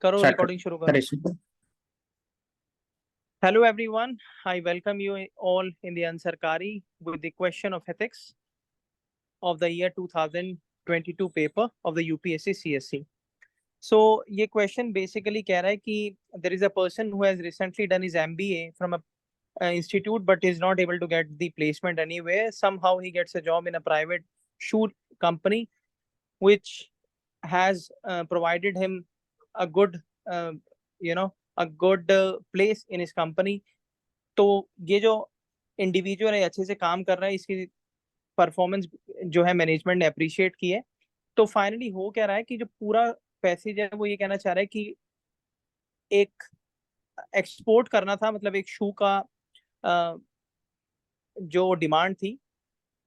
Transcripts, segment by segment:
करो start recording शुरू करो। करे शुरू। Hello everyone, I welcome you all in the Ansarkari with the question of ethics of the year 2022 paper of the UPSC CSC. So ये question basically कह रहा है कि there is a person who has recently done his MBA from a institute but is not able to get the placement anywhere. Somehow he gets a job in a private shoe company which has provided him a good uh, a good place in his company. तो ये जो individual है अच्छे से काम कर रहा है, इसकी परफॉर्मेंस जो है मैनेजमेंट ने अप्रिशिएट की है। तो फाइनली हो क्या रहा है कि जो पूरा पैसेज है वो ये कहना चाह रहा है कि एक एक्सपोर्ट करना था, मतलब एक शू का अ, जो डिमांड थी,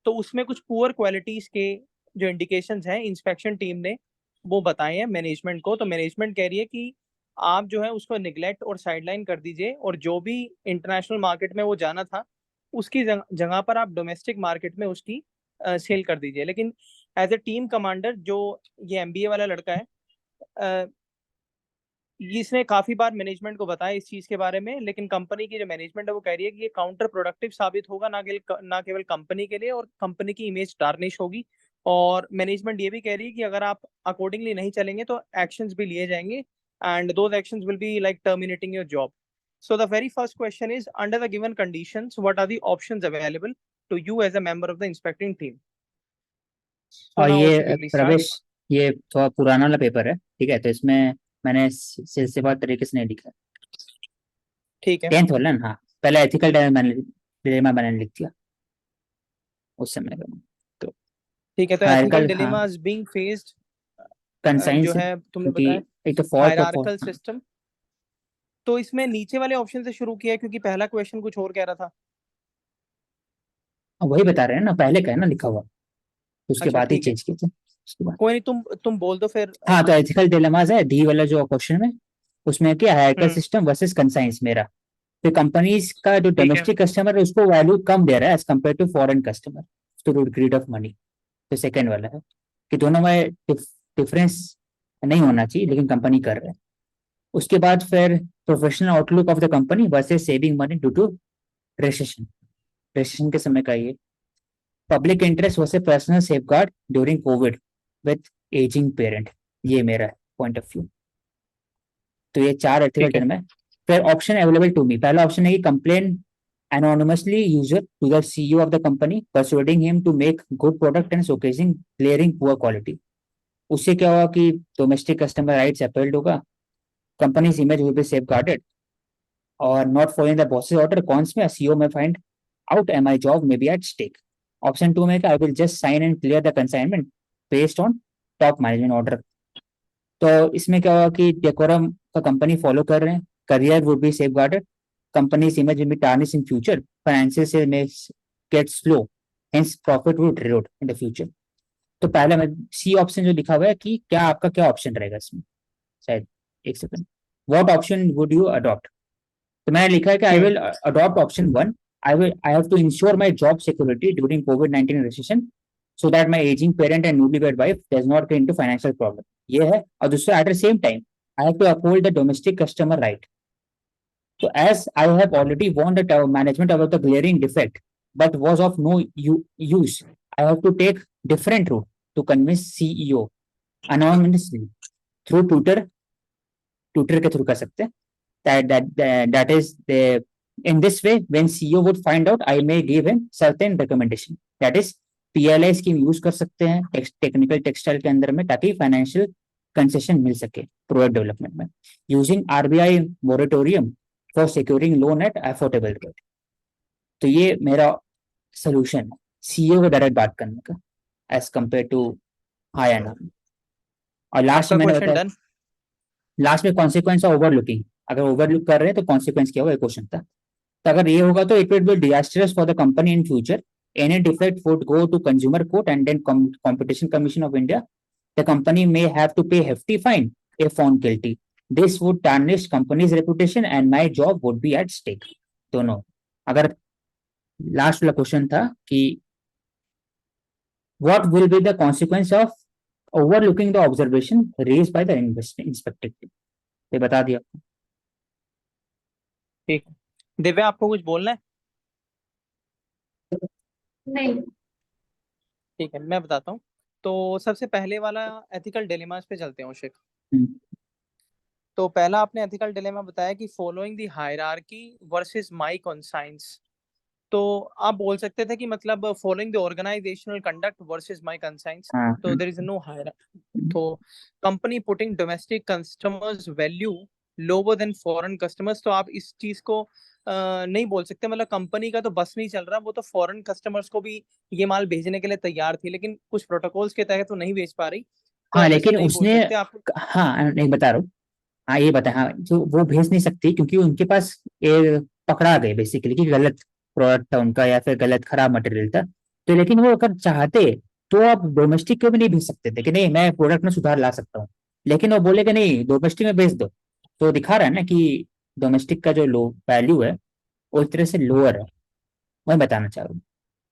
तो उसमें कुछ पुअर क्वालिटीज के जो इंडिकेशंस हैं इंस्पेक्शन टीम ने वो बताए हैं मैनेजमेंट को। तो मैनेजमेंट कह रही है कि आप जो है उसको निगलेक्ट और साइडलाइन कर दीजिए और जो भी इंटरनेशनल मार्केट में वो जाना था उसकी जगह पर आप डोमेस्टिक मार्केट में उसकी सेल कर दीजिए। लेकिन एज ए टीम कमांडर जो ये एमबीए वाला लड़का है, इसने काफी बार मैनेजमेंट को बताया इस चीज के बारे में, लेकिन कंपनी की जो मैनेजमेंट है वो कह रही है कि ये काउंटर प्रोडक्टिव साबित होगा, ना केवल कंपनी के लिए, और कंपनी की इमेज टार्निश होगी। और मैनेजमेंट ये भी कह रही है कि अगर आप अकॉर्डिंगली नहीं चलेंगे तो एक्शंस भी लिए जाएंगे and those actions will be like terminating your job. So the very first question is, under the given conditions, what are the options available to you as a member of the inspecting team? So और now ये Ashik, please start. प्रवेश, ये थोड़ा पुराना वाला paper है, ठीक है, तो इसमें मैंने सिलसिलेवार तरीके से नहीं लिखा। ठीक है 10th वाला ना, हाँ, पहले एथिकल डिलेमा मैंने लिख दिया उस समय का। तो ठीक है। तो एथिकल हायरकल, हाँ, डिलेमास बीइंग फेस्ड जो कंसाइंस, है तुमने क्योंकि बताया एक तो फॉर हायरार्कल सिस्टम। तो इसमें नीचे वाले ऑप्शन से शुरू किया है क्योंकि पहला क्वेश्चन कुछ और कह रहा था। वही बता रहे हैं ना, पहले का है ना लिखा हुआ, उसके अच्छा बाद ही ठीक है, चेंज किए थे उसके बाद। कोई नहीं, तुम बोल दो फिर। हाँ, तो एथिकल डिलेमास है डी वाला जो क्वेश्चन में, उसमें क्या हायरकल हम्म, सिस्टम वर्सेस कंसाइंस मेरा। तो कंपनीज का जो ठीक है डोमेस्टिक कस्टमर है उसको वैल्यू कम दे रहा है as compare to foreign customer to greed of money. तो सेकंड वाला है कि दोनों में डिफरेंस नहीं होना चाहिए, लेकिन कंपनी कर रहा है। उसके बाद फिर professional outlook of the company versus saving money due to recession, recession के समय का ये। Public interest versus personal safeguard during covid with ageing parent, ये मेरा पॉइंट ऑफ व्यू। तो ये 4 एथिकल ठीक है टर्म है। फिर ऑप्शन अवेलेबल टू मी, पहला ऑप्शन है कि complain anonymously user to the CEO of the company, persuading him to make good product and showcasing glaring poor quality. उससे क्या होगा कि डोमेस्टिक कस्टमर राइट्स अपील्ड होगा, company's image will be safeguarded, और not following the bosses order cons में CEO में find out am I job may be at stake. Option 2 में I will just sign and clear the consignment based on top management order. तो इसमें क्या होगा कि decorum का company follow कर रहे हैं, career would be safe guarded, company's image will be tarnished in future, financial sales may get slow, hence profit would erode in the future. तो पहले मैं सी ऑप्शन जो लिखा हुआ है कि क्या आपका क्या ऑप्शन रहेगा इसमें, शायद एक second, what option would you adopt. तो मैंने लिखा है कि I will adopt option 1, I have to ensure my job security during कोविड-19 recession so that my aging parent and newlywed wife does not get into financial problem, ये है। और दूसरा, at the same time I have to uphold the domestic customer right. So as I have already warned the management about the glaring defect, but was of no use, I have to take different route to convince CEO anonymously through Twitter, Twitter के through कर सकते हैं, that is the in this way when CEO would find out I may give him certain recommendation, that is PLI scheme use कर सकते हैं technical textile के अंदर में, ताकि फाइनेंशियल कंसेशन मिल सके प्रोडक्ट डेवलपमेंट में, using RBI moratorium for securing loan at affordable rate. तो ये मेरा सोल्यूशन है सीईओ को डायरेक्ट बात करने का as compare to high end. और लास्ट में आपका मैंने क्वेश्चन बताया, डन। लास्ट में कॉन्सिक्वेंस ऑफ ओवरलुकिंग, अगर ओवरलुक कर रहे हैं तो कॉन्सिक्वेंस क्या होगा, क्वेश्चन था। तो अगर ये होगा तो it will be disastrous for the company in future, any defect would go to consumer court and then competition commission of India. The company may have to pay hefty fine if found guilty. This would tarnish company's reputation and my job would be at stake. दोनों। अगर last वाला question था कि what will be the consequence of overlooking the observation raised by the inspector. ये बता दिया। ठीक है, दिव्या आपको कुछ बोलना है? नहीं। ठीक है, मैं बताता हूँ। तो सबसे पहले वाला एथिकल डिलेमास पे चलते हैं उशिक। हम्म, तो पहला आपने एथिकल डिलेमा बताया कि following the hierarchy versus my conscience. तो आप बोल सकते थे कि मतलब following the organisational conduct versus my conscience. हाँ तो देयर इज नो हायरार्की। तो company putting domestic customers value lower than foreign customers. तो आप इस चीज को नहीं बोल सकते, मतलब कंपनी का तो बस नहीं चल रहा, वो तो फॉरेन कस्टमर्स को भी ये माल भेजने के लिए तैयार थी, लेकिन कुछ प्रोटोकॉल्स के तहत तो नहीं भेज पा रही। तो हाँ, आप ऐसा लेकिन नहीं बोल उसने, सकते आप। हाँ नहीं बता रहा हूँ। हाँ ये बता, हाँ जो वो भेज नहीं सकती क्योंकि उनके पास ये पकड़ा गए बेसिकली कि गलत प्रोडक्ट था उनका या फिर गलत खराब मटेरियल था। तो लेकिन वो अगर चाहते तो आप डोमेस्टिक को भी नहीं भेज सकते थे कि नहीं मैं प्रोडक्ट में सुधार ला सकता हूँ। लेकिन वो बोले कि नहीं डोमेस्टिक में भेज दो। तो दिखा रहा है ना कि डोमेस्टिक का जो लो वैल्यू है वो एक तरह से लोअर है। मैं बताना चाह रहा हूँ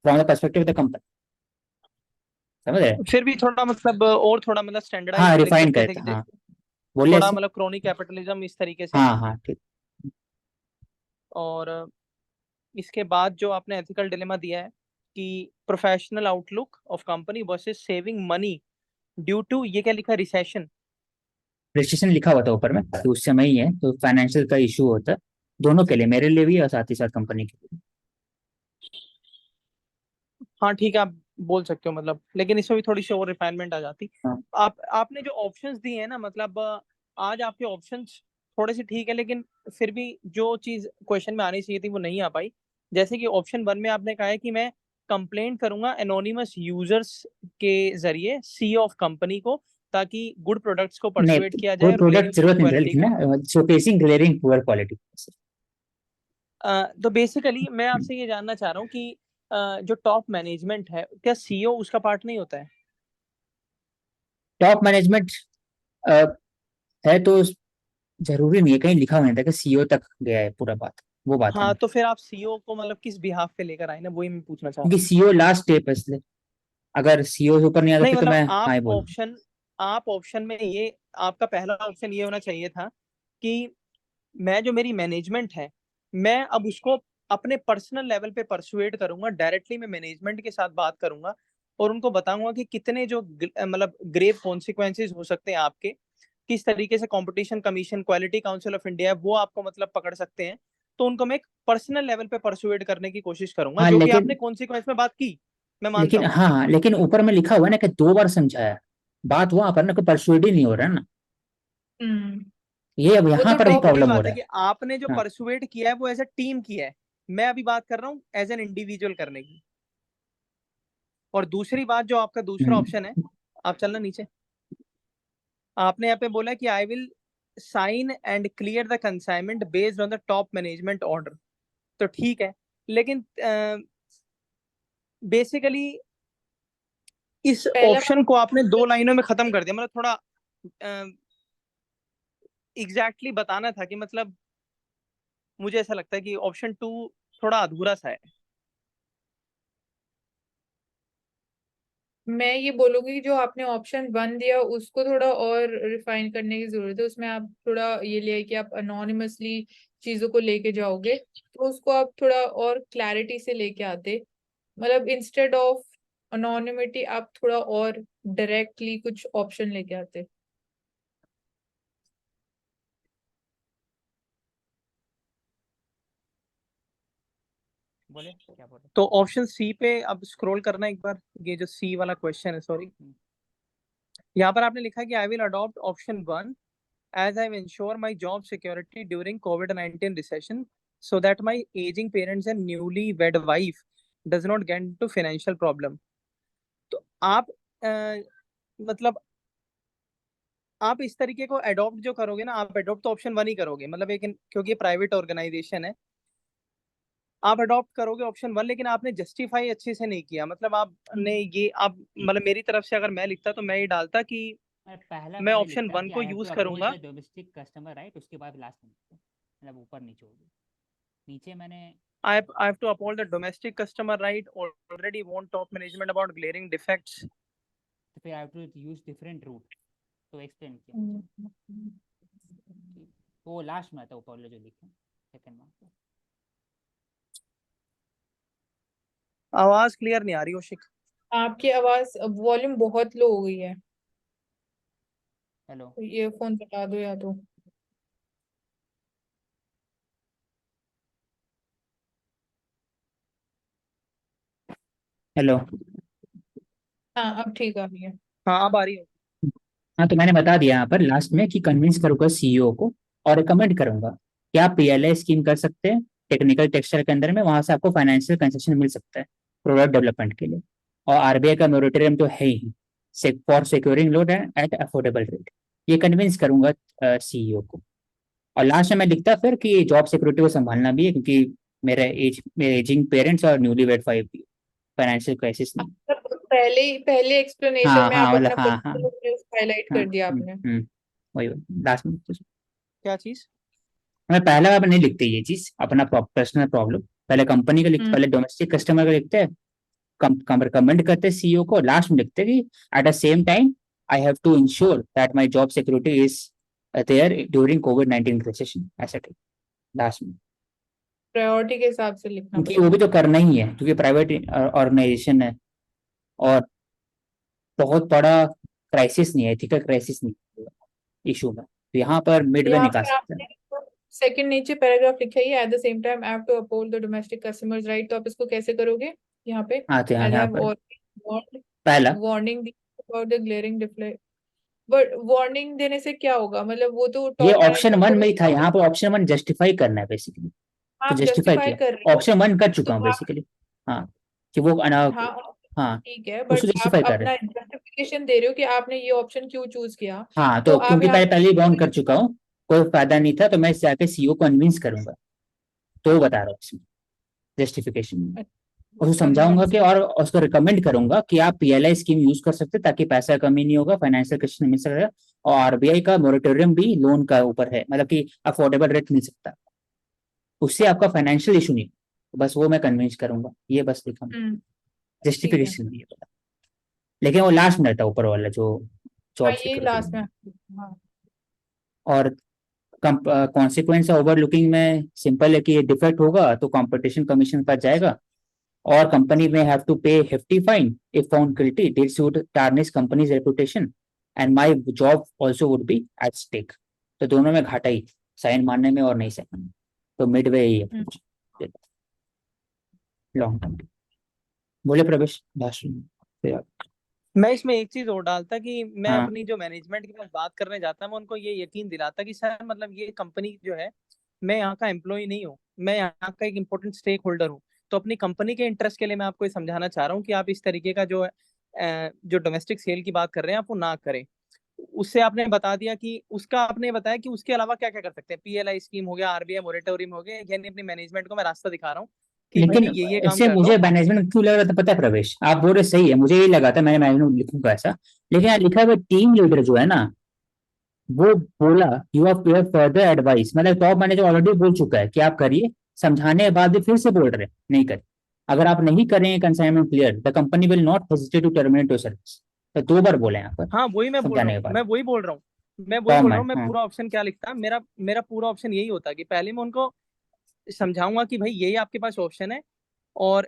from the perspective of the company. समझ रहे? फिर भी थोड़ा मतलब और थोड़ा मतलब स्टैंडर्डाइज हाँ लिख रिफाइन सकते थे करता, कि हाँ बोलिए थोड़ा ऐसे। मतलब क्रोनी कैपिटलिज्म इस तरीके से। हाँ हाँ ठीक। और इसके बाद जो आपने एथिकल डिलेमा दिया है कि professional outlook of company versus saving money due to, ये क्या लिखा, रिसेशन। रजिस्ट्रेशन लिखा हुआ था ऊपर में कि उस समय ही है तो फाइनेंशियल का इशू होता है दोनों के लिए, मेरे लिए भी और साथ ही साथ कंपनी के लिए। हाँ ठीक है, आप बोल सकते हो मतलब, लेकिन इसमें भी थोड़ी सी और रिफाइनमेंट आ जाती। हाँ आपने जो ऑप्शंस दिए हैं ना, मतलब आज आपके ऑप्शंस थोड़े से ठीक है, लेकिन फिर भी जो चीज क्वेश्चन में आनी चाहिए थी वो नहीं आ पाई। जैसे कि ऑप्शन वन में आपने कहा है कि मैं कंप्लेंट करूंगा एनोनिमस यूजर्स के जरिए सीईओ ऑफ कंपनी को, ताकि गुड प्रोडक्ट्स को नहीं, परसुएट किया कोई जाए और प्रोडक्ट ग्लेयरिंग जरूरत नहीं था क्वालिटी को। लिखना, शोकेसिंग ग्लेयरिंग पुअर क्वालिटी। तो बेसिकली मैं आपसे ये जानना चाह रहा हूँ कि जो टॉप मैनेजमेंट है, क्या सीईओ उसका पार्ट नहीं होता है? टॉप मैनेजमेंट है तो जरूरी नहीं है, कहीं लिखा हुआ नहीं था कि सीईओ तक गया है पूरा बात, वो बात है हाँ, ना। तो फिर आप सीईओ को मतलब किस बिहाफ पे लेकर आए ना, वही मैं पूछना चाह रहा क्योंकि हूँ। सीईओ लास्ट स्टेप है इसलिए, अगर सीईओ से ऊपर नहीं आता नहीं फिर तो मतलब मैं हाँ आप ही बोल। ऑप्शन, आप ऑप्शन में ये, आपका पहला ऑप्शन ये होना चाहिए था कि मैं जो मेरी मैनेजमेंट है, मैं अब उसको अपने पर्सनल लेवल पे परसुएट करूंगा, डायरेक्टली मैं मैनेजमेंट के साथ बात करूंगा और उनको बताऊंगा कि कितने जो मतलब ग्रेव कॉन्सिक्वेंसेज हो सकते हैं आपके, किस तरीके से competition commission, quality council of India है, वो आपको मतलब पकड़ सकते हैं। तो उनको मैं एक पर्सनल लेवल पे परसुएट करने की कोशिश करूंगा, हाँ जो कि लेकिन, आपने कॉन्सिक्वेंस में बात की, मैं मानता लेकिन हूँ। हाँ हाँ, लेकिन ऊपर में लिखा हुआ है ना कि 2 बार समझाया। बात वहां पर ना कोई परसुएड ही नहीं हो रहा है ना। हम्म। ये अब वो यहाँ तो पर ही टॉप। वही प्रॉब्लम हो बात रहा है है। कि आपने जो हाँ परसुएट किया है वो एज अ टीम किया है, मैं अभी बात कर रहा हूँ एज एन इंडिविजुअल करने की। और दूसरी बात, जो आपका दूसरा हम्म, ऑप्शन है, आप चलना नीचे, आपने यहाँ पे बोला कि I will sign and clear the consignment based on the top management order. तो ठीक है, लेकिन बेसिकली इस पहला ऑप्शन को आपने 2 लाइनों में खत्म कर दिया, मतलब थोड़ा एग्जैक्टली बताना था कि मतलब, मुझे ऐसा लगता है कि ऑप्शन टू थोड़ा अधूरा सा है। मैं ये बोलूंगी कि जो आपने ऑप्शन वन दिया उसको थोड़ा और रिफाइन करने की जरूरत है। उसमें आप थोड़ा ये लिया है कि आप अनोनिमसली चीजों को लेके जाओगे, तो उसको आप थोड़ा और क्लैरिटी से लेके आते। मतलब इंस्टेड ऑफ अनोनिमिटी आप थोड़ा और डायरेक्टली कुछ ऑप्शन लेके आते। बोले क्या बोले। तो ऑप्शन सी पे अब स्क्रॉल करना एक बार, ये जो सी वाला क्वेश्चन है, सॉरी, यहाँ पर आपने लिखा है कि I will adopt option one as I ensure my job security during COVID-19 recession so that my aging parents and newly wed wife does not get into financial problem। तो आप मतलब आप इस तरीके को अडॉप्ट जो करोगे ना, आप अडॉप्ट तो ऑप्शन वन ही करोगे, मतलब एक, क्योंकि ये प्राइवेट ऑर्गेनाइजेशन है, आप अडॉप्ट करोगे ऑप्शन वन, लेकिन आपने जस्टिफाई अच्छे से नहीं किया। मतलब आपने ये, आप मतलब मेरी तरफ से अगर मैं लिखता तो मैं ये डालता कि मैं पहला मैं पहले ऑप्शन लिखता वन कि को I have to use uphold करूंगा। द डोमेस्टिक कस्टमर राइट, उसके बाद लास्ट में मतलब ऊपर नीचे होगी। नीचे मैंने, I have to uphold the domestic customer right, already warned top management about glaring defects। तो फिर I have to use different route to explain किया। हम्म। ठीक। तो वो लास्ट में आता है ऊपर वाले जो लिखे सेकंड में। आवाज क्लियर नहीं आ रही कौशिक। आपकी आवाज वॉल्यूम बहुत लो हो गई है, हेलो। तो ये फोन बता दो या तो। हेलो। हाँ अब ठीक आ रही है। हाँ अब आ रही है। हाँ, तो मैंने बता दिया यहाँ पर लास्ट में कि कन्विंस करूंगा सीईओ को और रिकमेंड करूंगा कि आप पीएलआई स्कीम कर सकते हैं टेक्निकल टेक्सचर के अंदर में, वहां से आपको फाइनेंशियल कंसेशन मिल सकता है प्रोडक्ट डेवलपमेंट के लिए। और आरबीआई का मोरेटोरियम तो है ही for securing loan at affordable rate. ये कन्विंस करूंगा सीईओ को। और लास्ट में मैं लिखता फिर कि जॉब सिक्योरिटी को संभालना भी है, क्योंकि मेरे एजिंग पेरेंट्स और न्यूली वेड वाइफ भी फाइनेंशियल क्राइसिस में। मतलब पहले एक्सप्लेनेशन हाँ में हाँ, आप मतलब अपना हाँ हाँ पर्सनल हाईलाइट हाँ। कर दिया आपने। वही लास्ट में। क्या चीज? हमें पहला बार नहीं लिखते ये चीज अपना पर्सनल प्रॉब्लम, पहले कंपनी का लिखते, हम्म पहले डोमेस्टिक कस्टमर का लिखते हैं, कमेंट करते हैं सीईओ को, लास्ट में लिखते हैं कि at the same time I have to ensure that my job security is there during कोविड-19 रिसेशन, ऐसा ठीक लास्ट में। प्रायोरिटी के हिसाब से लिखना क्योंकि वो भी पड़ेगा। तो करना ही है, क्योंकि प्राइवेट ऑर्गेनाइजेशन है और बहुत बड़ा क्राइसिस नहीं है, एथिकल क्राइसिस नहीं इशू में, तो यहाँ पर मिडवे यहाँ निकाल पे सकते हैं। आपने सेकंड नीचे पैराग्राफ लिखा ही है, at the same time I have to uphold the domestic customers right, तो आप इसको कैसे करोगे यहाँ पे? आते हैं एज यहाँ आई पर वार्न पहला। Warning about the glaring display. But warning देने से क्या होगा, मतलब वो तो ये टॉप ऑप्शन मैनेजमेंट को वन भी में ही था, पता यहाँ होगा। पर ऑप्शन वन जस्टिफाई करना है बेसिकली, तो आप जस्टिफाई जस्टिफाई किया। कर रहे हो ऑप्शन वन कर तो चुका हूँ आप, बेसिकली। हाँ, कि वो हाँ हाँ, ठीक है, उसको बट आप जस्टिफाई कर रहे हैं। अपना जस्टिफिकेशन दे रहे हो कि आपने ये ऑप्शन क्यों चूज किया। हाँ, तो तो आप क्योंकि यहाँ पहले ही बाउंड पे कर चुका हूँ, कोई फायदा नहीं था, तो मैं जाके सीईओ को कन्विंस करूंगा, तो बता रहा हूँ इसमें जस्टिफिकेशन में। उसको समझाऊंगा कन्विंस कि, कर। और उसको रिकमेंड करूंगा कि आप पीएलआई स्कीम यूज कर सकते हैं ताकि पैसा कमी नहीं होगा, फाइनेंशियल क्वेश्चन मिल सकता है, और आरबीआई का मोरेटोरियम भी लोन का ऊपर है, मतलब कि अफोर्डेबल रेट मिल सकता है, उससे आपका फाइनेंशियल इशू नहीं, बस वो मैं कन्विंस करूंगा, ये बस लिखा ठीक है। जस्टिफिकेशन भी है। लेकिन वो लास्ट में रहता है ऊपर वाला जो हाँ जॉब ये सिक्योरिटी। लास्ट में। हाँ और कॉन्सिक्वेंस ओवरलुकिंग में सिंपल है कि ये डिफेक्ट होगा तो कंपटीशन कमीशन के पास जाएगा, और कंपनी में have to pay hefty fine if found guilty, this would tarnish company's reputation and my job also would be at stake. तो दोनों में घाटा ही, साइन मारने में और नहीं साइन मारने में, तो मिडवे ही है लॉन्ग टर्म। बोले प्रवेश लास्ट में। मैं इसमें एक चीज और डालता कि मैं हाँ, अपनी जो मैनेजमेंट के पास बात करने जाता मैं उनको ये यकीन दिलाता कि सर मतलब ये कंपनी जो है, मैं यहाँ का एम्प्लॉय नहीं हूँ, मैं यहाँ का एक इम्पोर्टेंट स्टेक होल्डर हूँ। तो अपनी कंपनी के इंटरेस्ट के लिए मैं आपको ये समझाना चाह रहा हूँ कि आप इस तरीके का जो डोमेस्टिक सेल की बात कर रहे हैं आप वो ना करें। उससे आपने बता दिया कि उसका आपने बताया कि उसके अलावा क्या क्या कर सकते हैं, पीएलआई स्कीम हो गया, आरबीआई मोरेटोरियम हो गया, यानी अपनी मैनेजमेंट को मैं रास्ता दिखा रहा हूँ कि भाई लेकिन ये काम इससे कर मुझे लो। मैनेजमेंट क्यों लग रहा था पता है प्रवेश, आप बोल रहे सही है, मुझे यही लगा था मैंने मैनेजमेंट लिखूंगा ऐसा, लेकिन यहाँ लिखा हुआ टीम लीडर जो है ना, वो बोला यू हैव फर्दर एडवाइस, मतलब टॉप मैनेजर ऑलरेडी बोल चुका है कि आप करिए, समझाने के बाद भी फिर से बोल रहे हैं नहीं करें, अगर आप नहीं करें consignment clear the company will not hesitate to terminate your service, तो दो बार बोले यहाँ पर हाँ वही मैं बोल रहा समझाने हूँ, के मैं बाद। वही बोल रहा हूँ, मैं वही टॉप बोल रहा मैन, हूँ। मैं हाँ। पूरा ऑप्शन क्या लिखता, मेरा मेरा पूरा ऑप्शन यही होता कि पहले मैं उनको समझाऊंगा कि भाई यही आपके पास ऑप्शन है, और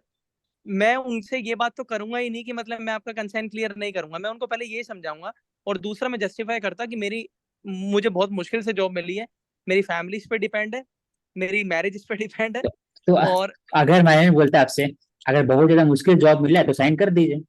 मैं उनसे ये बात तो करूंगा ही नहीं कि मतलब मैं आपका कंसेंट क्लियर नहीं करूंगा, मैं उनको पहले ये समझाऊंगा। और दूसरा मैं जस्टिफाई करता कि मुझे बहुत मुश्किल से जॉब मिली है, मेरी फैमिली इस पे डिपेंड है, मेरी मैरिज इस पे डिपेंड है। तो, तो और अगर मैनेजमेंट बोलता है आपसे अगर बहुत ज्यादा मुश्किल जॉब मिला है तो साइन कर दीजिए,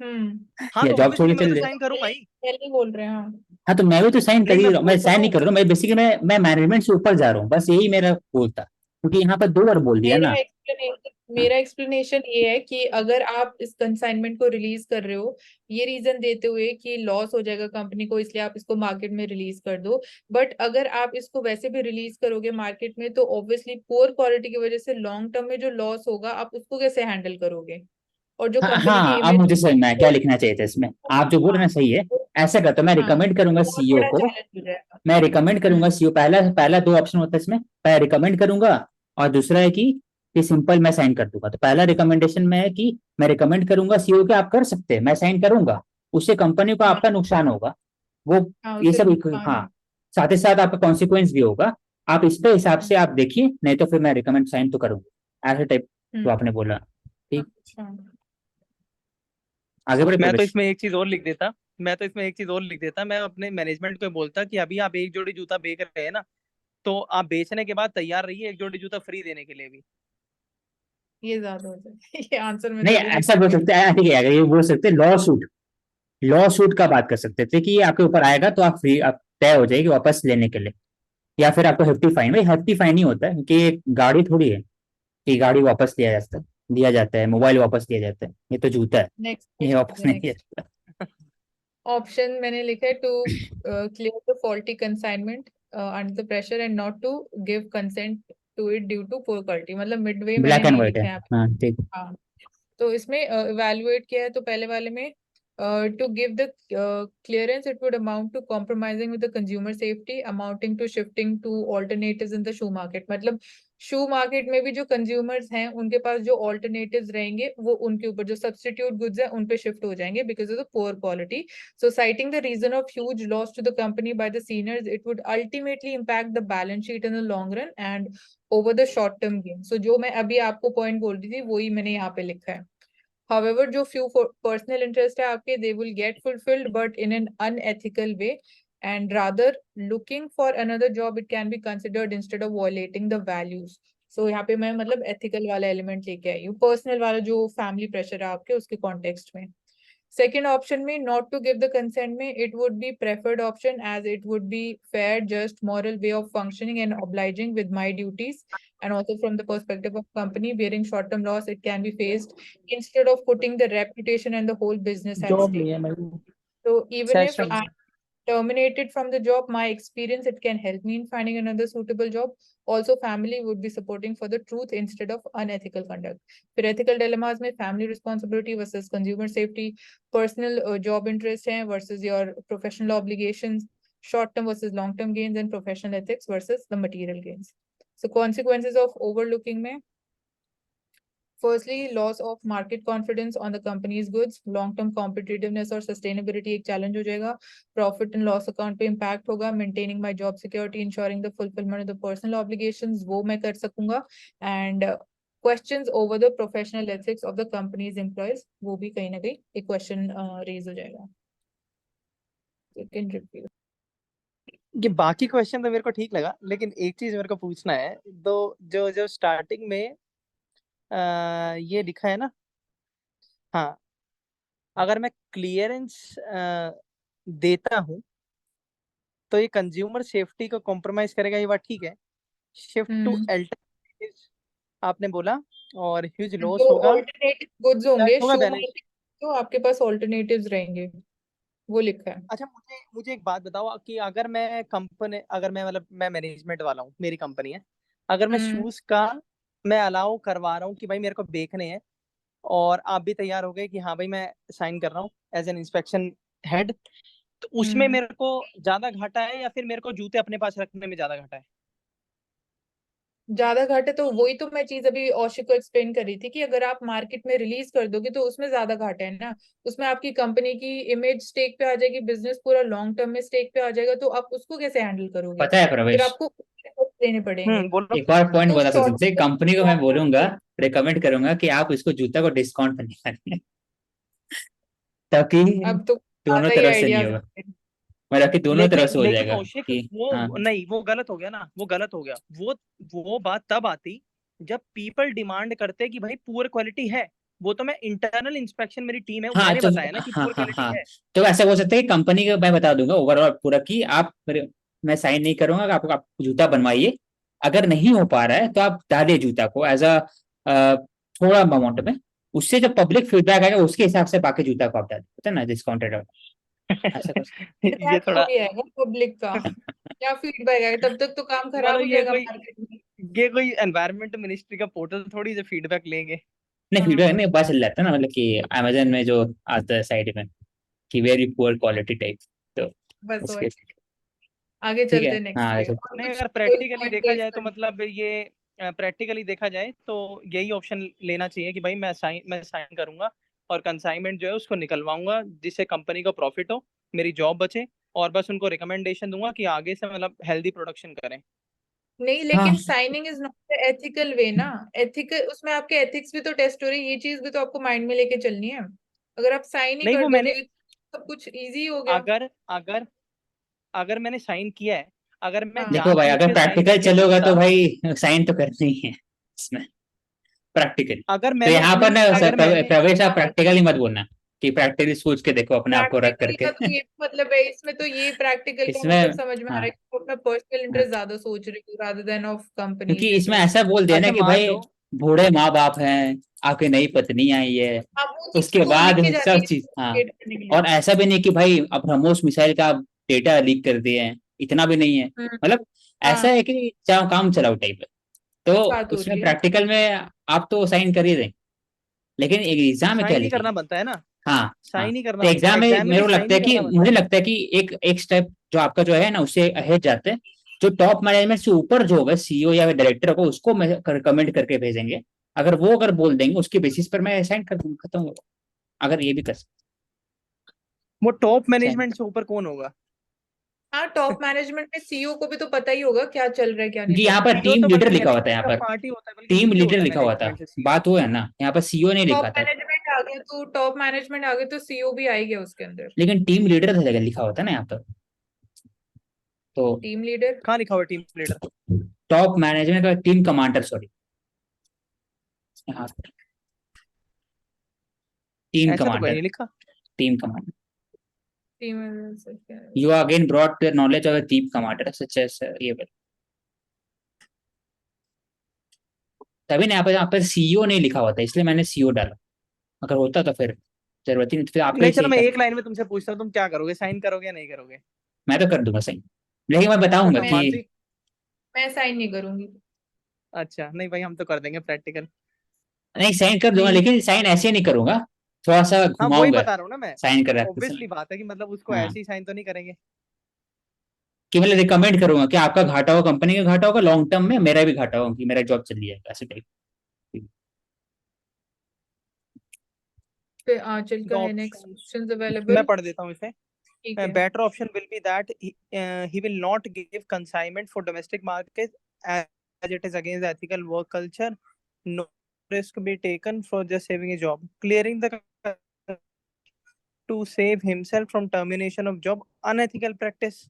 हाँ या तो जॉब छोड़ ऑब्वियसली के मैं चल तो जाए। साइन करूंगा ही। पहले बोल रहे हैं हाँ। हाँ, तो मैं भी तो साइन कर नहीं ही मैं रहा हूँ, मैं बोल तो साइन रहा नहीं हूँ। कर रहा हूँ, मैं बेसिकली मैं मैनेजमेंट से ऊपर जा रहा हूँ, बस यही मेरा गोल था, क्योंकि यहाँ पर दो बार बोल दिया मेरा ना। एक्सप्लेनेशन हाँ मेरा एक्सप्लेनेशन ये है कि अगर आप इस कंसाइनमेंट को रिलीज कर रहे हो ये रीजन देते हुए कि लॉस हो जाएगा कंपनी को, इसलिए आप इसको मार्केट में रिलीज कर दो, बट अगर आप इसको वैसे भी रिलीज करोगे मार्केट में तो ऑब्वियसली पुअर क्वालिटी की वजह से लॉन्ग टर्म में जो लॉस होगा आप उसको कैसे हैंडल करोगे, और जो हाँ कंपनी की हाँ, अब इमेज मुझे समझ में आया क्या लिखना चाहिए था इसमें, आप जो बोल रहे हाँ हैं सही है। ऐसा करता हूँ, मैं हाँ रिकमेंड करूंगा बहुत सीईओ बड़ा को, चैलेंज हो जाएगा। मैं रिकमेंड करूंगा हम्म सीईओ, पहला पहला दो ऑप्शन होता है इसमें, पहला रिकमेंड करूंगा और दूसरा है कि सिंपल मैं साइन कर दूंगा, तो पहला रिकमेंडेशन में है कि मैं रिकमेंड करूंगा सीईओ के आप कर सकते हैं, मैं साइन करूंगा, उससे कंपनी को हाँ आपका नुकसान होगा, वो हाँ ये उससे सब नुकसान हाँ, हो। साथ ही साथ आपका कॉन्सिक्वेंस भी होगा। आप इस पे हिसाब से आप देखिए, नहीं तो फिर मैं रिकमेंड साइन तो करूंगा, ऐसे टाइप जो आपने बोला। ठीक, अच्छा। आगे बढ़े मैं तो प्रवेश। इसमें एक चीज और लिख देता। मैं अपने मैनेजमेंट को बोलता कि अभी आप एक जोड़ी जूता बेच रहे हैं ना, तो आप बेचने के बाद तैयार रहिए एक जोड़ी जूता फ्री देने के लिए भी। ये ज्यादा हो जाए ये आंसर में तो नहीं, अभी लिख ऐसा बोल सकते हैं, ठीक है, अगर ये बोल सकते हैं लॉ सूट का बात कर सकते थे कि ये आपके ऊपर आएगा तो आप फ्री, आप तय हो जाएगी वापस लेने के लिए, या फिर आपको hefty फाइन। भाई hefty फाइन ही होता है, क्योंकि ये गाड़ी थोड़ी है कि गाड़ी वापस दिया जाता है, मोबाइल वापस दिया जाता है, ये तो जूता है, ये वापस नेक्स्ट नहीं दिया नेक्स्ट जाता। ऑप्शन मैंने लिखा है to clear the faulty consignment under the pressure and not to give consent to it due to poor quality, मतलब मिडवे मैंने ब्लैक एंड नहीं व्हाइट है, लिखा है यहाँ पे। हाँ ठीक। हाँ, तो इसमें इवैल्यूएट किया है, तो पहले वाले में to give the clearance it would amount to compromising with the consumer safety amounting to shifting to alternatives in the shoe market, मतलब शू मार्केट में भी जो कंज्यूमर्स हैं उनके पास जो ऑल्टरनेटिव्स रहेंगे वो उनके ऊपर जो सब्स्टिट्यूट गुड्स हैं उन पे शिफ्ट हो जाएंगे because of the poor quality. So citing the reason of huge loss to the company by the seniors, it would ultimately impact the balance sheet in the long run and over the short term gain. So जो मैं अभी आपको point बोल रही थी वही मैंने यहाँ पे लिखा है. However, जो few personal interest है आपके, they will get fulfilled but in an unethical way, and rather looking for another job it can be considered instead of violating the values. So यहाँ पे मैं मतलब ethical वाला element लेके आई हूँ, personal वाला जो family pressure है आपके उसके context में. Second option में not to give the consent में it would be preferred option as it would be fair, just, moral way of functioning and obliging with my duties, and also from the perspective of company bearing short-term loss it can be faced instead of putting the reputation and the whole business at job stake. नहीं है भाई, So even if session I'm terminated from the job, my experience it can help me in finding another suitable job. Also, family would be supporting for the truth instead of unethical conduct. फिर ethical dilemmas में family responsibility versus consumer safety, personal job interest है versus your professional obligations, short term versus long term gains, and professional ethics versus the material gains. So consequences of overlooking में firstly, loss of market confidence on the company's goods, long-term competitiveness और sustainability एक challenge हो जाएगा, profit and loss account पे impact होगा, maintaining my job security, ensuring the fulfillment of the personal obligations वो मैं कर सकूंगा, and questions over the professional ethics of the company's employees वो भी कहीं ना कहीं एक question raise हो जाएगा. You can review. ये बाकी क्वेश्चन तो मेरे को ठीक लगा, लेकिन एक चीज मेरे को पूछना है। तो जो जो स्टार्टिंग में ये लिखा है ना, हाँ, अगर मैं क्लियरेंस देता हूँ तो ये कंज्यूमर सेफ्टी को कॉम्प्रोमाइज करेगा, ये बात ठीक है। शिफ्ट टू अल्टरनेटिव आपने बोला, और ह्यूज लॉस जो होगा, ऑल्टरनेटिव गुड्स क्या होंगे होगा शू बैलेंस। मार्केट, तो आपके पास ऑल्टरनेटिव्स रहेंगे वो लिखा है. अच्छा, मुझे मुझे एक बात बताओ कि अगर मैं मतलब मैं मैनेजमेंट वाला हूँ, मेरी कंपनी है, अगर मैं हम्म. शूज का मैं अलाउ करवा रहा हूँ कि भाई मेरे को देखने हैं, और आप भी तैयार हो गए कि हाँ भाई मैं साइन कर रहा हूँ एज एन इंस्पेक्शन हेड, तो उसमें हम्म. मेरे को ज्यादा घाटा है या फिर मेरे को जूते अपने पास रखने में ज्यादा घाटा है? ज्यादा घाटा तो वही तो मैं चीज अभी औशिक को एक्सप्लेन कर रही थी कि अगर आप मार्केट में रिलीज कर दोगे तो उसमें ज्यादा घाटा है ना, उसमें आपकी कंपनी की इमेज स्टेक पे आ जाएगी, बिजनेस पूरा लॉन्ग टर्म में स्टेक पे आ जाएगा, तो आप उसको कैसे हैंडल करोगे? पता है फिर प्रवेश, आपको देने पड़ेंगे. बोलो। एक और पॉइंट तो बता शॉर्ट सकते हैं, कंपनी को मैं बोलूंगा, रिकमेंड करूंगा कि आप इसको जूता को डिस्काउंट पर निकालें, ताकि अब तो दोनों ज्यादा ही तरफ से नहीं आइडियाज. होगा, मतलब कि दोनों तरफ लेकिन से हो लेकिन जाएगा कौशिक, कि हाँ। वो नहीं, वो गलत हो गया ना, वो गलत हो गया। वो बात तब आती जब पीपल डिमांड करते कि भाई पुअर क्वालिटी है। वो तो मैं इंटरनल इंस्पेक्शन, मेरी टीम है, हाँ मैंने तो बताया ना कि हाँ पुअर हाँ क्वालिटी हाँ, है। तो ऐसा हो सकता है कि कंपनी का मैं बता दूंगा ओवरऑल पूरा कि मैं साइन नहीं करूंगा, आप जूता बनवाइए, अगर नहीं हो पा रहा है तो आप डालिए जूता को एज थोड़ा अमाउंट में, उससे जब पब्लिक फीडबैक आएगा उसके हिसाब से बाकी जूता को आप डालिए, पता है ना, डिस्काउंटेड ऐसा कर ये फीडबैक थोड़ा थोड़ी आएगा पब्लिक का, क्या फीडबैक आएगा? तब तक तो काम खराब मतलब हो जाएगा मार्केट में. ये कोई एनवायरमेंट मिनिस्ट्री का पोर्टल थोड़ी जो फीडबैक लेंगे। नहीं, फीडबैक हाँ, नहीं पता चल जाता है ना, मतलब कि अमेजन में जो आता है साइड में कि वेरी पुअर क्वालिटी टाइप, तो बस उसके, वही. आगे ठीक है चलते नेक्स्ट हाँ पे, ऐसे। और नहीं, कुछ अगर कोई प्रैक्टिकली पॉइंट देखा रेज जाए तो करना? मतलब ये प्रैक्टिकली देखा जाए तो यही ऑप्शन लेना चाहिए कि भाई मैं साइन करूंगा और कंसाइनमेंट जो है उसको निकलवाऊंगा, जिससे कंपनी को प्रॉफिट हो, मेरी जॉब बचे, और बस उनको रिकमेंडेशन दूंगा कि आगे से मतलब हेल्दी प्रोडक्शन करें। नहीं, लेकिन signing is not the ethical way ना। एथिकल, उसमें आपके एथिक्स भी तो टेस्ट हो रही है, ये चीज भी तो आपको माइंड में लेके चलनी है। अगर आप साइन ही नहीं कर वो दे मैंने तो ये सब कुछ इजी हो गया। अगर अगर अगर मैंने साइन किया है, अगर मैं हाँ। देखो भाई, जानबूझ अगर के साइन प्रैक्टिकल नहीं चलोगा तो करता, भाई साइन तो करना ही है इसमें, प्रैक्टिकल। अगर तो मैंने यहाँ पर नहीं ना अगर मैंने प्रवेश, आप प्रैक्टिकल ही मत बोलना कि प्रैक्टिकली सोच के देखो अपने आप को रख प्रैक्टिकल करके। का तो ये मतलब है, इसमें तो ये प्रैक्टिकल का मतलब इसमें समझ में आ रहा हाँ है कि वो अपना पर्सनल हाँ, इंटरेस्ट ज्यादा सोच रही हूँ रादर देन ऑफ क्योंकि कंपनीज इसमें इंटरेस्ट। ऐसा बोल दिया ना अच्छा कि मान भाई लो, बूढ़े माँ बाप हैं, आपकी नई पत्नी आई है, हाँ, वो चीज उसके तो लिख बाद के जाती सब है चीज। हाँ, communicate करने के लिए। और ऐसा भी नहीं कि भाई अब ब्रह्मोस मिसाइल का डेटा लीक कर दिए हैं, इतना भी नहीं है। हम्म। मतलब ऐसा हाँ, है कि चाहे काम चलाओ टाइप है। तो बात हो उसमें रही है। प्रैक्टिकल में आप तो साइन कर ही दें, लेकिन एग्जाम में क्या साइन ही लिखेंगे? करना बनता है ना, हाँ हाँ। साइन ही तो करना बनता है, एग्जाम में एग्जाम में मेरे भी को साइन लगता है ही कि, करना बनता मुझे है। लगता है कि एक एक स्टेप जो आपका जो है ना, उससे अहेड जाते हैं। जो टॉप मैनेजमेंट से ऊपर जो होगा, सीईओ या डायरेक्टर को, उसको मैं कमेंट करके भेजेंगे। अगर वो अगर बोल देंगे, उसके बेसिस पर मैं साइन कर दूंगा, खत्म होगा। अगर ये भी कर वो टॉप सकते मैनेजमेंट से ऊपर कौन होगा? हाँ, टॉप मैनेजमेंट में सीईओ को भी तो पता ही होगा क्या चल रहा है क्या नहीं क्योंकि चल यहाँ रहा। पर सीईओ टीम तो लीडर बल्कि लिखा हुआ था, यहाँ मैनेजमेंट ऑफ पर पार्टी होता है, बल्कि टीम नीचे लीडर होता है लिखा हुआ था। मैनेजमेंट से सीईओ। बात वो है ना, यहाँ पर सीईओ नहीं टॉप लिखा था। मैनेजमेंट आ गया तो टॉप मैनेजमेंट आ गया तो सीईओ भी आ ही गया उसके अंदर। लेकिन टीम लीडर लिखा होता है ना यहाँ पर। तो टीम लीडर। कहाँ लिखा हुआ टीम लीडर? टॉप मैनेजमेंट का टीम कमांडर, सॉरी, यहाँ टीम ऐसा तो कहीं कमांडर, नहीं लिखा। Team commander. Team You again brought the knowledge of a team commander such as ये वाला। तभी ना यहाँ पर सीईओ नहीं लिखा हुआ था, इसलिए मैंने सीईओ डाला। अगर होता तो फिर जरूरत ही नहीं, तो फिर आपका नहीं ही चलो, सही मैं था। एक लाइन में तुमसे पूछता हूँ, तुम क्या करोगे, साइन करोगे या नहीं करोगे? मैं तो कर दूंगा सही, लेकिन मैं बताऊंगा मैं कि मानसी? मैं साइन नहीं करूंगी। अच्छा नहीं भाई, हम तो कर देंगे प्रैक्टिकल। नहीं, साइन कर दूंगा, नहीं। लेकिन साइन ऐसे नहीं करूंगा, थोड़ा सा हाँ वही घुमाऊंगा बता रहा हूँ ना मैं, साइन कर रखते समय। ऑब्वियसली बात है कि मतलब उसको हाँ, ऐसे ही साइन तो नहीं करेंगे। कि मतलब रिकमेंड करूंगा कि आपका घाटा होगा, कंपनी का घाटा होगा, लॉन्ग टर्म में मेरा भी घाटा होगा कि मेरा जॉब चली जाएगा, ऐसे टाइप। फिर आंचल द का है नेक्स्ट ऑप्शन ऑप्शंस मैं अवेलेबल। पढ़ देता हूँ इसे। ठीक है। Better option will be that he will not give consignment for domestic market as it is against the ethical work culture. No risk be taken for just saving a job. Clearing the to save himself from termination of job. Unethical practice.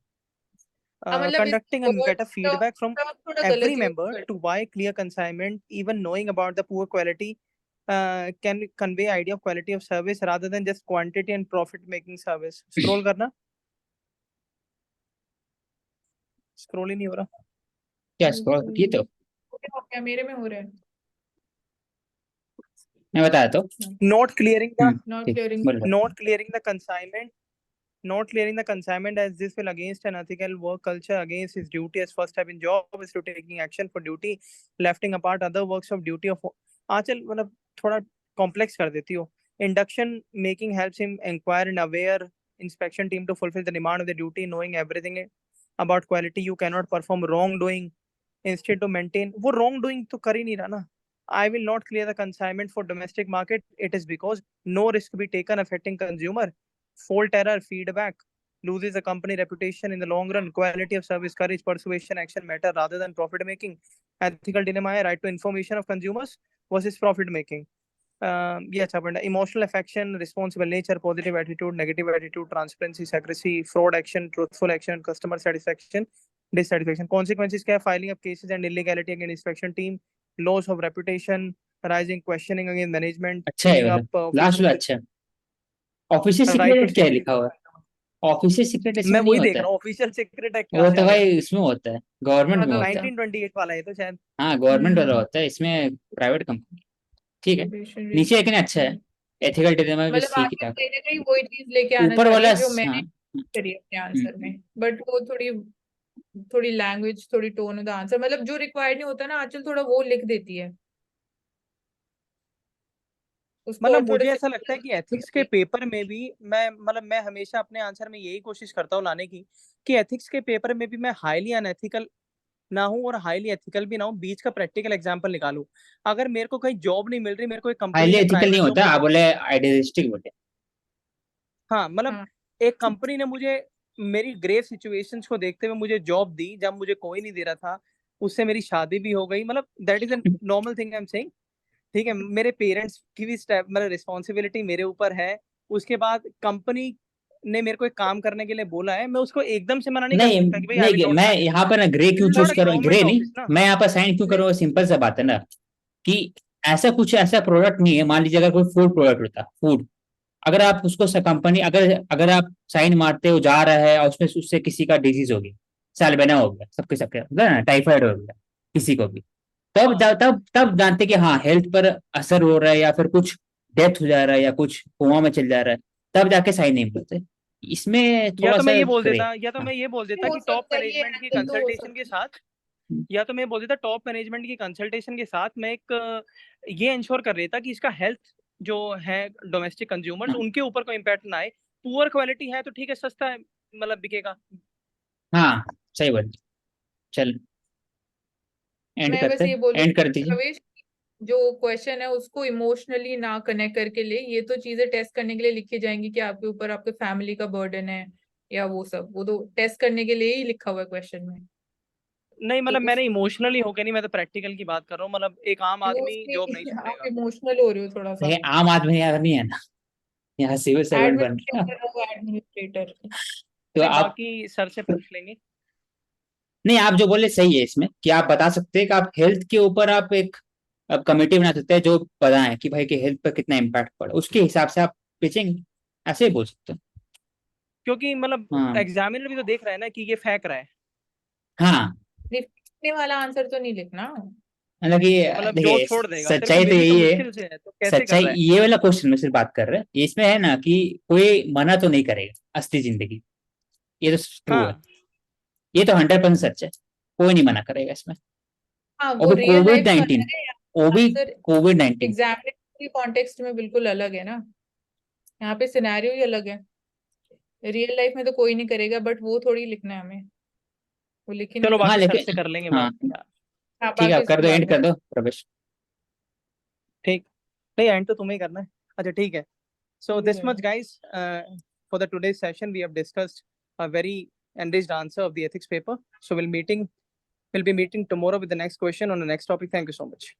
मतलब इस Conducting and word get a का feedback from थोड़ा every गलत use member कर। to why clear consignment, even knowing about the poor quality, can convey idea of quality of service rather than just quantity and profit making service. Scroll करना, scroll ही नहीं हो रहा। क्या scroll ये तो हो गया, मेरे में हो रहा है। मैं बताया तो। Not clearing the नॉट ठीक, क्लियरिंग। बोलो। not clearing the consignment not clearing the consignment, as this will against an ethical work culture, against his duty as first step in job is to taking action for duty, lefting apart other works of duty of आंचल मतलब थोड़ा complex कर देती हो। Induction making helps him inquire and aware inspection team to fulfill the demand of the duty, knowing everything about quality you cannot perform wrongdoing instead to maintain, वो wrongdoing तो कर ही नहीं रहा ना। I will not clear the consignment for domestic market. It is because no risk be taken affecting consumer. Fault error, feedback loses the company reputation in the long run. Quality of service, courage, persuasion, action matter rather than profit making. Ethical dilemma है, right to information of consumers versus profit making. ये अच्छा point है। Emotional affection, responsible nature, positive attitude, negative attitude, transparency, secrecy, fraud action, truthful action, customer satisfaction, dissatisfaction. Consequences क्या है? Filing of cases and illegality against inspection team, loss of reputation, rising questioning against management, अच्छा है, pinning मतलब up last official, वाला अच्छा है। Official right to secret क्या है सेफ्टी। लिखा हुआ है? ऑफिशियल सीक्रेट मैं इसमें नहीं वही देख होता है। रहा हूँ, ऑफिशियल सीक्रेट है कहाँ वो से तो आ गया? भाई इसमें होता है, गवर्नमेंट में ज्यादा होता होता है। है। 1928 वाला है तो शायद। हाँ, गवर्नमेंट वाला हम्म। होता है, इसमें प्राइवेट कंपनी। ठीक है, Probation नीचे rate। लेकिन अच्छा है, एथिकल डिलेमा भी मतलब ठीक आगे ठाक। कहीं ना कहीं वही चीज लेके आना ऊपर चाह रही वाला है जो मैंने हाँ। करी अपने आंसर में, बट वो थोड़ी थोड़ी लैंग्वेज, थोड़ी टोन ऑफ द आंसर, मतलब जो रिक्वायर्ड नहीं होता ना आंचल थोड़ा वो लिख देती है उसको, मतलब और थोड़े मुझे से ऐसा लगता है कि एथिक्स के पेपर में भी मैं हमेशा अपने आंसर में यही कोशिश करता हूँ लाने की कि एथिक्स के पेपर में भी मैं हाईली अनएथिकल ना हूँ और हाईली एथिकल भी ना हूँ, बीच का प्रैक्टिकल एग्जांपल निकालूं। अगर मेरे को कहीं जॉब नहीं मिल रही, मेरे को एक कंपनी हाईली ने एथिकल नहीं प्राइवेट जॉब होता, आप मुझे, बोले आइडियलिस्टिक बोले। हाँ मतलब हाँ। एक कंपनी ने मुझे मेरी ग्रेव सिचुएशंस को देखते हुए मुझे जॉब दी जब मुझे कोई नहीं दे रहा था, उससे मेरी शादी भी हो गई, मतलब that is an normal thing I am saying. ठीक है, मेरे पेरेंट्स की भी स्टेप मतलब रिस्पॉन्सिबिलिटी मेरे ऊपर है। उसके बाद कंपनी ने मेरे को एक काम करने के लिए बोला है, मैं उसको एकदम से मना नहीं कर नहीं सकता कि भाई आई विल नहीं, नॉट मैं ज्वाइन। यहाँ पर ना ग्रे दिस क्यों इज चूज नॉट अ करूँ, ग्रे गवर्नमेंट नहीं, ऑफिस ना। मैं यहाँ पर साइन क्यों करूँ, सिंपल सा बात है ना कि ऐसा प्रोडक्ट नहीं है। मान लीजिए अगर कोई फूड प्रोडक्ट होता, फूड, अगर आप उसको कंपनी, अगर अगर आप साइन मारते हो, जा रहा है और उसमें उससे किसी का डिजीज हो गया, सैलबेना हो गया, सबके सबके होता है ना, टाइफाइड हो गया किसी को भी, तब हाँ, तब जानते कि हाँ हेल्थ पर असर हो रहा है या फिर कुछ डेथ हो जा रहा है या कुछ कोमा में चल जा रहा है, तब जाके साइन नहीं करते। इसमें या थोड़ा तो मैं सा ये बोल ग्रे। देता, या तो हाँ। मैं ये बोल देता हो कि टॉप सकता है ये मैनेजमेंट की एंगल तो हो कंसल्टेशन के सकता है। साथ, या तो मैं बोल देता टॉप मैनेजमेंट की कंसल्टेशन के साथ मैं एक ये इंश्योर कर लेता कि इसका हेल्थ जो है डोमेस्टिक कंज्यूमर्स उनके ऊपर कोई इम्पैक्ट ना आए। पुअर क्वालिटी है तो ठीक है, सस्ता है, मतलब बिकेगा। हाँ सही बात। चल एंड मैं करते, बस ये बोलूँ एंड कर दीजिए। प्रवेश, जो क्वेश्चन है उसको इमोशनली ना कनेक्ट करके ले, ये तो चीजें टेस्ट करने के लिए लिखी जाएंगी कि आपके ऊपर आपके फैमिली का बर्डन है या वो सब, वो तो टेस्ट करने के लिए ही लिखा हुआ है क्वेश्चन में। नहीं तो मतलब उस मैंने इमोशनली होके नहीं, मैं तो प्रैक्टिकल की बात कर रहा हूँ, मतलब एक आम आदमी जॉब नहीं मोस्टली आप छोड़ेगा। इमोशनल हो रहे हो थोड़ा सा। देखिए आम आदमी यार नहीं है ना, यहाँ सिविल सर्वेंट बन गया। एडमिनिस्ट्रेटर हो, एडमिनिस्ट्रेटर। तो नहीं, आप, बाकी सर से पूछ लेंगे। नहीं आप जो बोले सही है इसमें कि आप बता सकते हैं कि आप हेल्थ के ऊपर आप एक कमेटी बना सकते हैं जो बताएं कि भाई के हेल्थ पर कितना इम्पैक्ट पड़ा, उसके हिसाब से आप पिचिंग ऐसे ही बोल सकते हैं। क्योंकि मतलब हाँ एग्जामिनर भी तो देख रहा है ना कि ये फेंक रहा है। हाँ, लिखने वाला आंसर तो नहीं लिखना। मतलब कि मतलब जो देखिए छोड़ देगा, तेरे को सच्चाई तो मिली तो यही है, मुश्किल से है तो कैसे कर सच्चाई रहा है। ये वाला क्वेश्चन में सिर्फ बात कर रहे हैं, इसमें है ना कि कोई मना तो नहीं करेगा असली जिंदगी, ये तो ट्रू है, हाँ, ये तो 100% सच है, कोई नहीं मना करेगा इसमें। हाँ, वो वो भी रियल कोविड लाइफ में 19, अलग है, वो भी आंसर कोविड 19। एग्जामिनेशन कॉन्टेक्स्ट में बिल्कुल अलग है ना। यहाँ पे सिनेरियो ही अलग है। रियल लाइफ में तो कोई नहीं करेगा, बट वो थोड़ी लिखना है हमें, वो लिख ही नहीं चलो हाँ बाकी सकते। सर से लेकिन, कर लेंगे हाँ बात यार। हाँ, ठीक है बाकी आप कर इसको दो, बाद एंड में। कर दो प्रवेश। ठीक, नहीं एंड तो तुम्हें ही करना है। अच्छा ठीक है। So हो this much जाएगा। guys, for the today's session we have discussed a very enriched answer of the ethics paper. So we'll be meeting tomorrow with the next question on the next topic. Thank you so much.